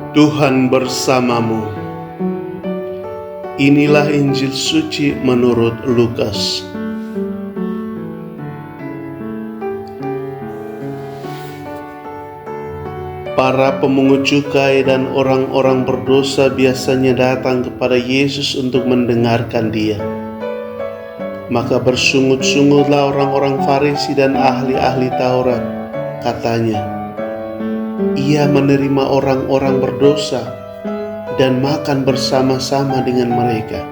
Tuhan bersamamu. Inilah Injil suci menurut Lukas. Para pemungut cukai dan orang-orang berdosa biasanya datang kepada Yesus untuk mendengarkan Dia. Maka bersungut-sungutlah orang-orang Farisi dan ahli-ahli Taurat. Katanya, Ia menerima orang-orang berdosa dan makan bersama-sama dengan mereka.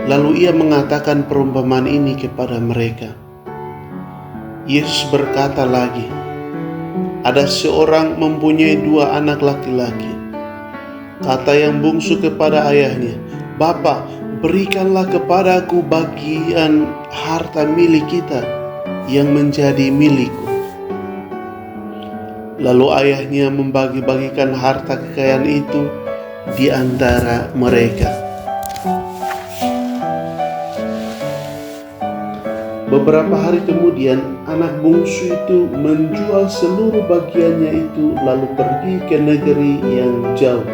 Lalu Ia mengatakan perumpamaan ini kepada mereka. Yesus berkata lagi, ada seorang mempunyai 2 anak laki-laki. Kata yang bungsu kepada ayahnya, "Bapa, berikanlah kepadaku bagian harta milik kita yang menjadi milikku." Lalu ayahnya membagi-bagikan harta kekayaan itu di antara mereka. Beberapa hari kemudian, anak bungsu itu menjual seluruh bagiannya itu lalu pergi ke negeri yang jauh.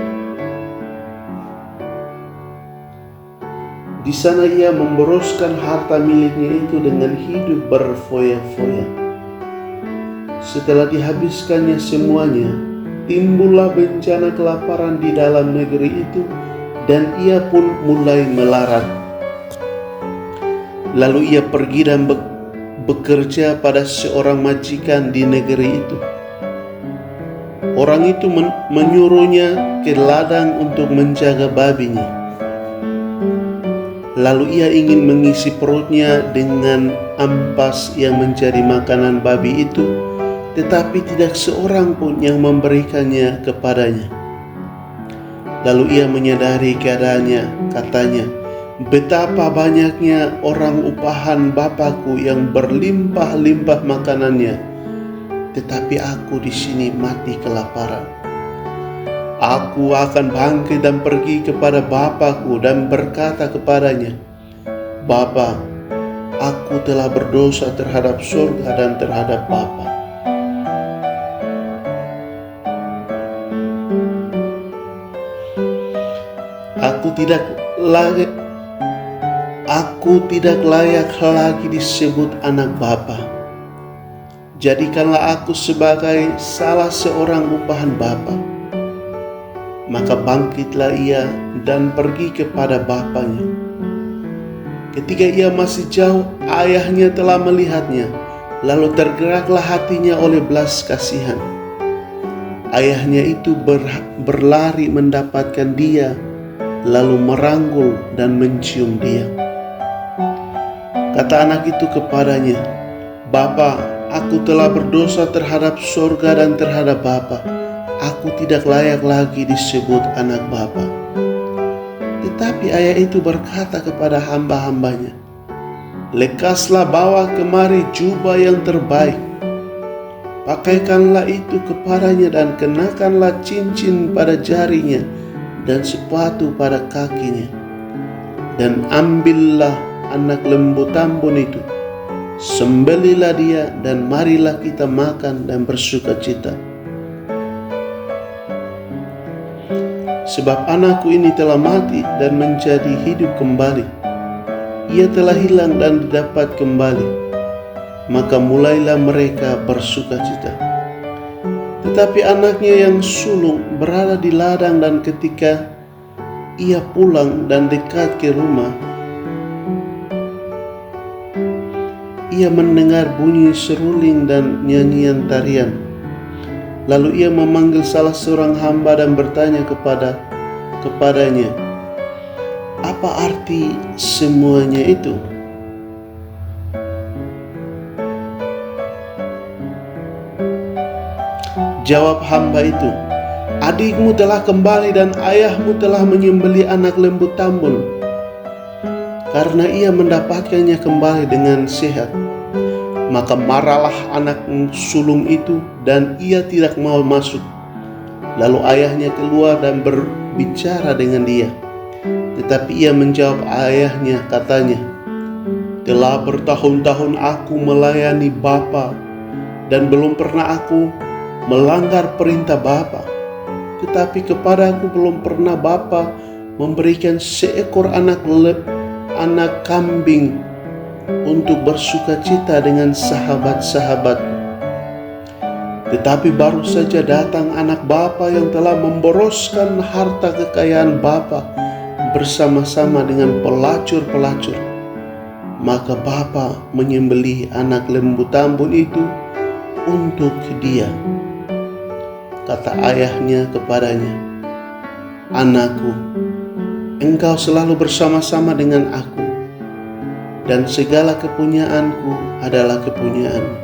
Di sana ia memboroskan harta miliknya itu dengan hidup berfoya-foya. Setelah dihabiskannya semuanya, timbullah bencana kelaparan di dalam negeri itu dan ia pun mulai melarat. Lalu ia pergi dan bekerja pada seorang majikan di negeri itu. Orang itu menyuruhnya ke ladang untuk menjaga babinya. Lalu ia ingin mengisi perutnya dengan ampas yang menjadi makanan babi itu, tetapi tidak seorang pun yang memberikannya kepadanya. Lalu ia menyadari keadaannya, katanya, "Betapa banyaknya orang upahan Bapakku yang berlimpah-limpah makanannya, tetapi aku di sini mati kelaparan. Aku akan bangkit dan pergi kepada Bapakku dan berkata kepadanya, Bapa, aku telah berdosa terhadap surga dan terhadap Bapa. Aku tidak layak lagi disebut anak Bapa. Jadikanlah aku sebagai salah seorang upahan Bapa." Maka bangkitlah ia dan pergi kepada bapanya. Ketika ia masih jauh, ayahnya telah melihatnya, lalu tergeraklah hatinya oleh belas kasihan. Ayahnya itu berlari mendapatkan dia, lalu merangkul dan mencium dia. Kata anak itu kepadanya, "Bapa, aku telah berdosa terhadap surga dan terhadap Bapa. Aku tidak layak lagi disebut anak Bapa." Tetapi ayah itu berkata kepada hamba-hambanya, "Lekaslah bawa kemari jubah yang terbaik. Pakaikanlah itu kepadanya dan kenakanlah cincin pada jarinya dan sepatu pada kakinya. Dan ambillah anak lembu tambun itu, sembelilah dia dan marilah kita makan dan bersukacita. Sebab anakku ini telah mati dan menjadi hidup kembali. Ia telah hilang dan didapat kembali." Maka mulailah mereka bersukacita. Tetapi anaknya yang sulung berada di ladang, dan ketika ia pulang dan dekat ke rumah, ia mendengar bunyi seruling dan nyanyian tarian. Lalu ia memanggil salah seorang hamba dan bertanya kepadanya, "Apa arti semuanya itu?" Jawab hamba itu, "Adikmu telah kembali dan ayahmu telah menyembelih anak lembu tambun, karena ia mendapatkannya kembali dengan sehat." Maka marahlah anak sulung itu dan ia tidak mau masuk. Lalu ayahnya keluar dan berbicara dengan dia. Tetapi ia menjawab ayahnya, katanya, "Telah bertahun-tahun aku melayani Bapa dan belum pernah aku melanggar perintah Bapa. tetapi kepadaku belum pernah Bapa memberikan seekor anak kambing untuk bersukacita dengan sahabat-sahabatku. Tetapi baru saja datang anak Bapa yang telah memboroskan harta kekayaan Bapa bersama-sama dengan pelacur-pelacur. Maka Bapa menyembelih anak lembu tambun itu untuk dia. Kata ayahnya kepadanya, "Anakku, engkau selalu bersama-sama dengan aku, dan segala kepunyaanku adalah kepunyaanmu.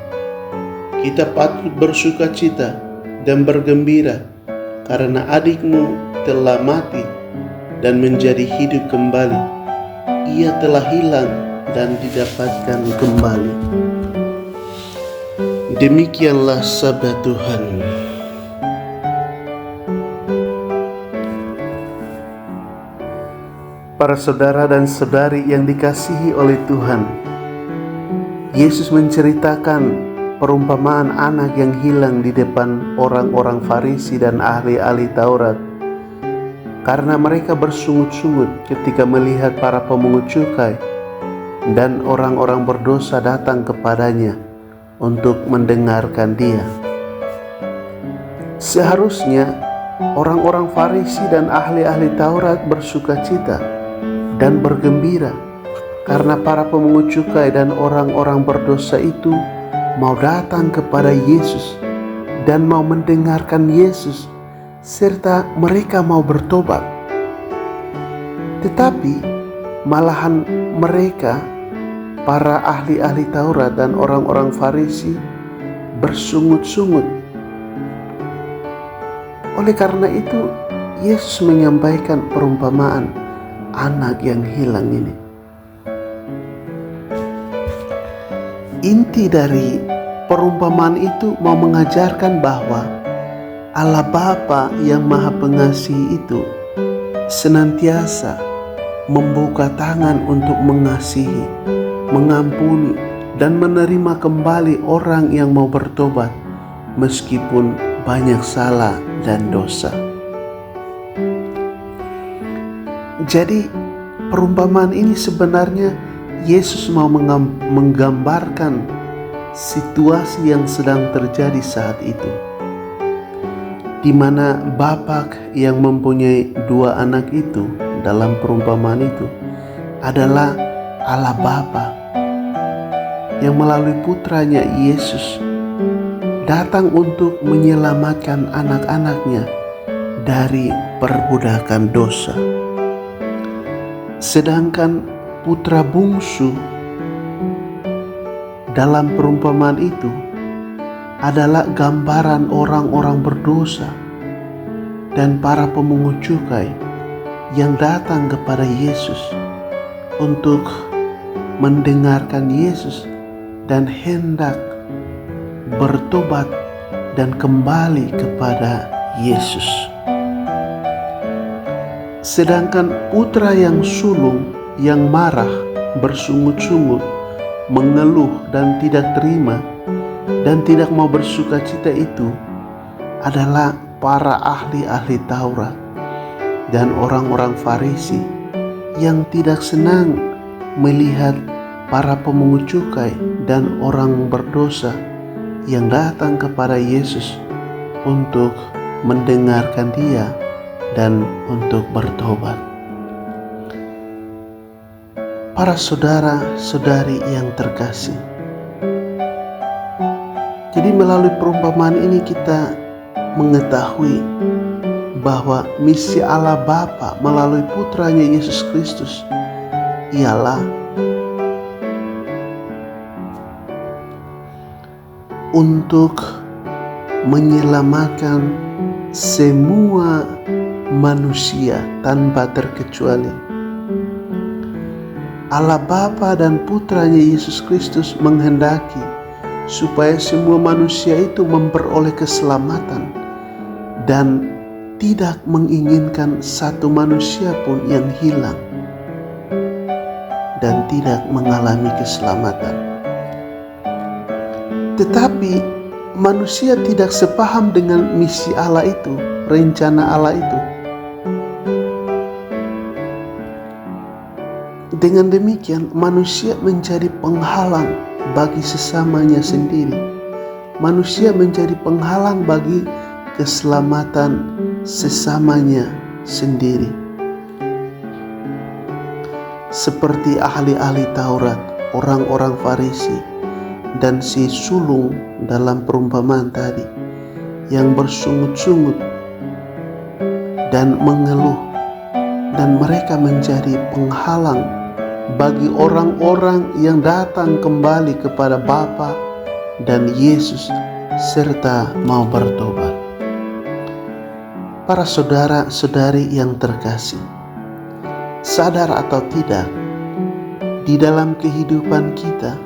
Kita patut bersukacita dan bergembira, karena adikmu telah mati dan menjadi hidup kembali. Ia telah hilang dan didapatkan kembali." Demikianlah sabda Tuhan. Para saudara dan saudari yang dikasihi oleh Tuhan, Yesus menceritakan perumpamaan anak yang hilang di depan orang-orang Farisi dan ahli-ahli Taurat, karena mereka bersungut-sungut ketika melihat para pemungut cukai dan orang-orang berdosa datang kepadanya untuk mendengarkan dia. Seharusnya orang-orang Farisi dan ahli-ahli Taurat bersukacita dan bergembira karena para pemungut cukai dan orang-orang berdosa itu mau datang kepada Yesus dan mau mendengarkan Yesus, serta mereka mau bertobat. Tetapi malahan mereka, para ahli-ahli Taurat dan orang-orang Farisi, bersungut-sungut. Oleh karena itu, Yesus menyampaikan perumpamaan anak yang hilang ini. Inti dari perumpamaan itu mau mengajarkan bahwa Allah Bapa yang Maha Pengasih itu senantiasa membuka tangan untuk mengasihi, mengampuni, dan menerima kembali orang yang mau bertobat meskipun banyak salah dan dosa. Jadi perumpamaan ini sebenarnya Yesus mau menggambarkan situasi yang sedang terjadi saat itu, di mana Bapa yang mempunyai dua anak itu dalam perumpamaan itu adalah Allah Bapa yang melalui putranya Yesus datang untuk menyelamatkan anak-anaknya dari perbudakan dosa. Sedangkan putra bungsu dalam perumpamaan itu adalah gambaran orang-orang berdosa dan para pemungut cukai yang datang kepada Yesus untuk mendengarkan Yesus dan hendak bertobat dan kembali kepada Yesus. Sedangkan putra yang sulung, yang marah, bersungut-sungut, mengeluh dan tidak terima dan tidak mau bersukacita itu adalah para ahli-ahli Taurat dan orang-orang Farisi yang tidak senang melihat para pemungut cukai dan orang berdosa yang datang kepada Yesus untuk mendengarkan dia dan untuk bertobat. Para saudara-saudari yang terkasih, jadi melalui perumpamaan ini kita mengetahui bahwa misi Allah Bapa melalui putranya Yesus Kristus ialah untuk menyelamatkan semua manusia tanpa terkecuali. Allah Bapa dan putranya Yesus Kristus menghendaki supaya semua manusia itu memperoleh keselamatan dan tidak menginginkan satu manusia pun yang hilang dan tidak mengalami keselamatan. Tetapi manusia tidak sepaham dengan misi Allah itu rencana Allah itu. Dengan demikian, manusia menjadi penghalang bagi sesamanya sendiri. Manusia menjadi penghalang bagi keselamatan sesamanya sendiri. Seperti ahli-ahli Taurat, orang-orang Farisi, dan si sulung dalam perumpamaan tadi, yang bersungut-sungut dan mengeluh, dan mereka menjadi penghalang bagi orang-orang yang datang kembali kepada Bapa dan Yesus serta mau bertobat. Para saudara-saudari yang terkasih, sadar atau tidak, di dalam kehidupan kita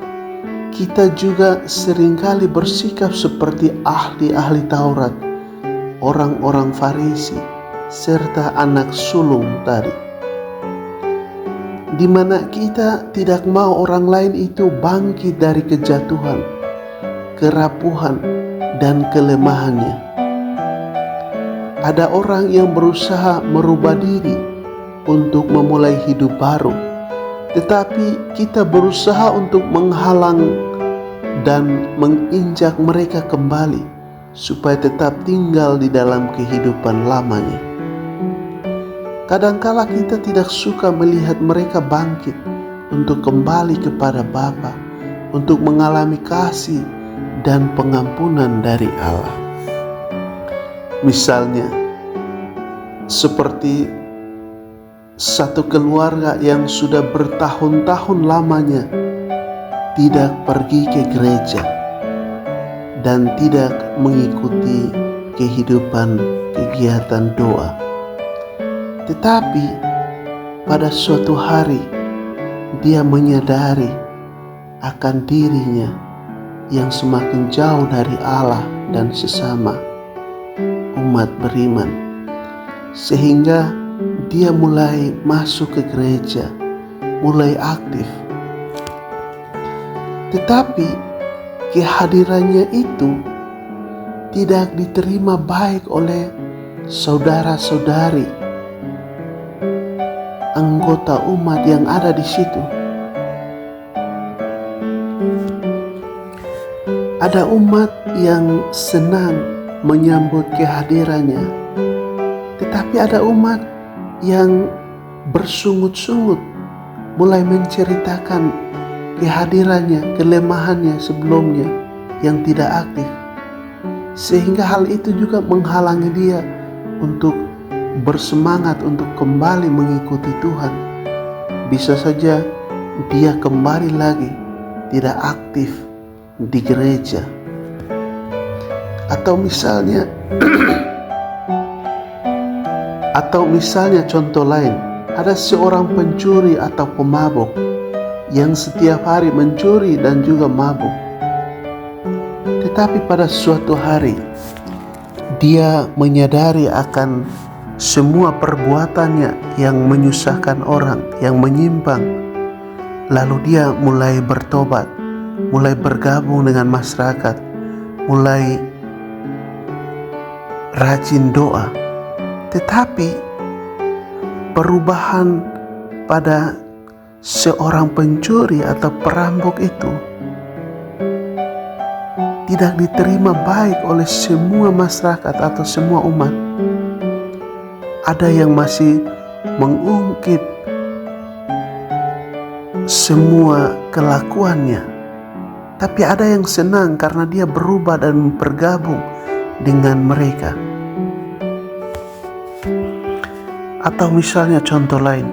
juga seringkali bersikap seperti ahli-ahli Taurat, orang-orang Farisi, serta anak sulung tadi, di mana kita tidak mau orang lain itu bangkit dari kejatuhan, kerapuhan, dan kelemahannya. Ada orang yang berusaha merubah diri untuk memulai hidup baru, tetapi kita berusaha untuk menghalang dan menginjak mereka kembali supaya tetap tinggal di dalam kehidupan lamanya. Kadangkala kita tidak suka melihat mereka bangkit untuk kembali kepada Bapa, untuk mengalami kasih dan pengampunan dari Allah. Misalnya, seperti satu keluarga yang sudah bertahun-tahun lamanya tidak pergi ke gereja dan tidak mengikuti kehidupan kegiatan doa. Tetapi pada suatu hari dia menyadari akan dirinya yang semakin jauh dari Allah dan sesama umat beriman, sehingga dia mulai masuk ke gereja, mulai aktif. Tetapi kehadirannya itu tidak diterima baik oleh saudara-saudari anggota umat yang ada di situ. Ada umat yang senang menyambut kehadirannya, tetapi ada umat yang bersungut-sungut mulai menceritakan kehadirannya, kelemahannya sebelumnya yang tidak aktif, sehingga hal itu juga menghalangi dia untuk bersemangat untuk kembali mengikuti Tuhan. Bisa saja dia kembali lagi tidak aktif di gereja. Atau misalnya contoh lain, ada seorang pencuri atau pemabuk yang setiap hari mencuri dan juga mabuk. Tetapi pada suatu hari dia menyadari akan semua perbuatannya yang menyusahkan orang, yang menyimpang. Lalu dia mulai bertobat, mulai bergabung dengan masyarakat, mulai rajin doa. Tetapi perubahan pada seorang pencuri atau perampok itu tidak diterima baik oleh semua masyarakat atau semua umat. Ada yang masih mengungkit semua kelakuannya, tapi ada yang senang karena dia berubah dan bergabung dengan mereka. Atau misalnya contoh lain,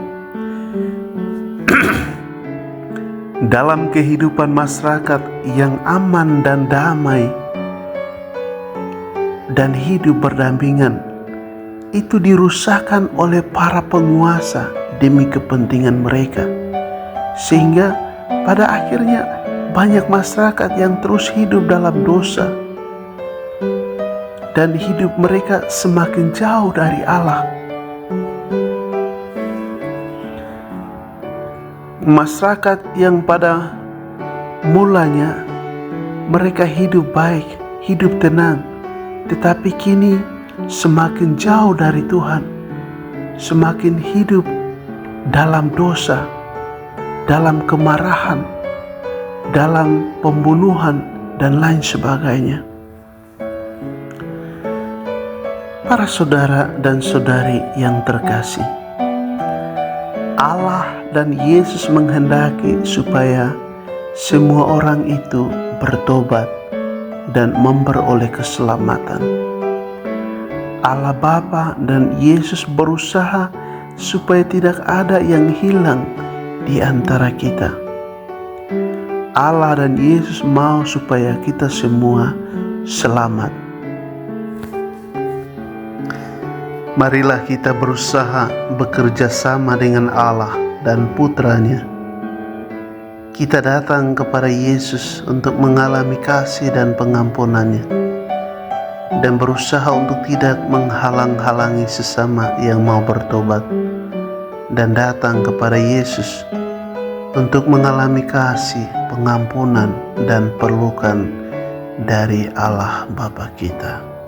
dalam kehidupan masyarakat yang aman dan damai dan hidup berdampingan, itu dirusakkan oleh para penguasa demi kepentingan mereka, sehingga pada akhirnya banyak masyarakat yang terus hidup dalam dosa dan hidup mereka semakin jauh dari Allah. Masyarakat yang pada mulanya mereka hidup baik, hidup tenang, tetapi kini semakin jauh dari Tuhan, semakin hidup dalam dosa, dalam kemarahan, dalam pembunuhan, dan lain sebagainya. Para saudara dan saudari yang terkasih, Allah dan Yesus menghendaki supaya semua orang itu bertobat dan memperoleh keselamatan. Allah Bapa dan Yesus berusaha supaya tidak ada yang hilang di antara kita. Allah dan Yesus mau supaya kita semua selamat. Marilah kita berusaha bekerja sama dengan Allah dan Putranya. Kita datang kepada Yesus untuk mengalami kasih dan pengampunannya, dan berusaha untuk tidak menghalang-halangi sesama yang mau bertobat, dan datang kepada Yesus untuk mengalami kasih, pengampunan, dan perlukan dari Allah Bapa kita.